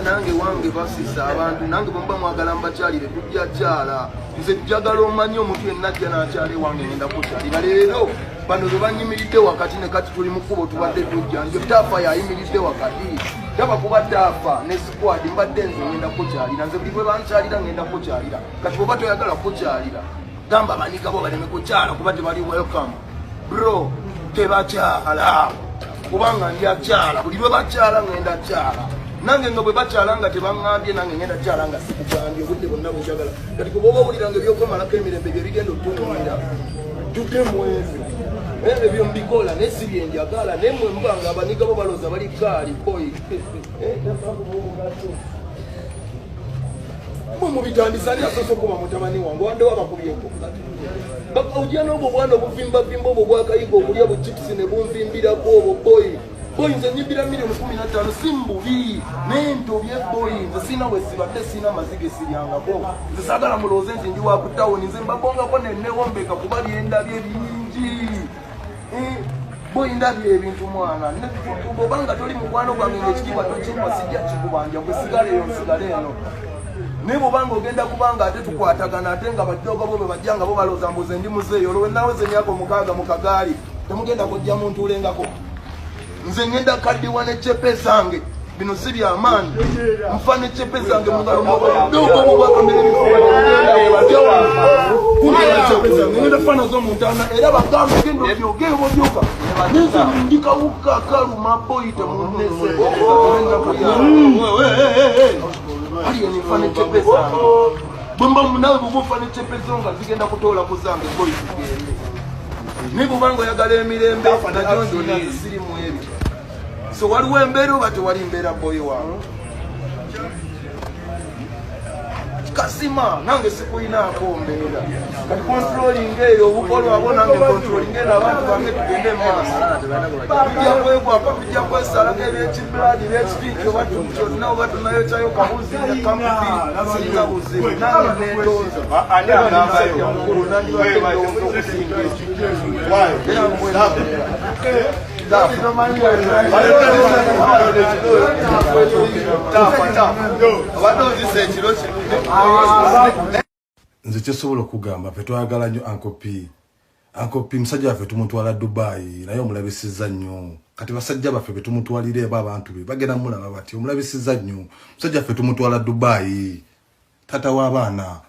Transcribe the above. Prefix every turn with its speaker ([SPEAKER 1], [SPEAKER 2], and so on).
[SPEAKER 1] nange wange basisa abantu nange bwe mwagala mbakyalire tujja kyala nze njagala omanyi omuntu yenna ajja n'akyale wange ngenda kukyalira leero bano bwe banyimiridde wakati ne kati tuli mu kkubo tubadde tujja nze taafa yayimiridde wakati taba kuba taafa ne squad mbadde nze ngenda kukyalira nze buli bwe bankyalira ngenda kukyalira kati bw'oba toyagala kukyalira gamba abanika bo baleme kukyala kuba tebali welcome bro tebakyala kubanga ndyakyala buli lwe bakyala ngenda kyala nange nga bwe bakyala nga tebaŋŋambye nange ngenda kyala nga sikugambye obudde bonna bwenjagala kati kuba oba owuliranga ebyokwemalako emirembe bye bigenda otuŋŋira tutemu ebyo ebyo mbikola naye si byenjagala naye mwe mbanga abaniga bo balooza bali kaali boyi mwe mubitandisa ani asoose okuba mutabani wange waddewo abakubyeko ojja n'obwo bwana obuvimbavimba obwo bwakayiga okulya buchipsi ne bunvimbirako obwo boyi boyi nze nyimbira milioni 15 si mbubi naye ntobye boyi nze sina wesibadde sina mazige siryangako nze saagala mulowooze nti ndi wakutawoni nze mbagongako nennewombeka kuba lyendabye bingi boyi ndabye ebintu mwana obanga toli mukwano gwange ngaekitiibwa tokimba sijja kikubanja gwe sigala eyo nsigala eno naye bw'obanga ogenda kubanga ate tukwatagana ate nga bajjoga bo bwe bajja nga bo balooza mbuze ndi muzeeyo olwo wenaweze emyaka 6 mu kagaali temugenda kujja muntu ulengako nze ngenda kaddiwa n'eccepe zange bino si byamaanyi nfa n'eccepe zange mungalo ngenda fana z'omuntana era bagambe genda obyoge obyoka nze ndikawuka kaluma boyi temunese aliyo nifane chepe zange bwemba munawe bw'ofane chepe zonga zigenda kutoola ku zange boyi zigende ne bw'obanga oyagala emirembe najonjo siri mu ebyo so waliwo embeera oba tewali mbeera boyi wange kasima nange sikuyinaako mbeera kati controlling eyo obukolwa abo nange controlling eyo abantu bange tugende maaso tujja kwegwako tujja kwesalako ebyekibuladi byekipinki oba kyonna oba tunayokyayo kabuzi nekamubi sirina buzibu nange netooza era mukulu nandibadde okusinga era mwembeera
[SPEAKER 2] nze kyesobola okugamba fe twagala nnyo Uncle P musajja waffe tumutwala Dubai naye omulabisiza nnyo kati basajja baffe be tumutwalira eba abantu be bagenda mulaba bati omulabisiza nnyo musajja waffe tumutwala Dubai tata w'abaana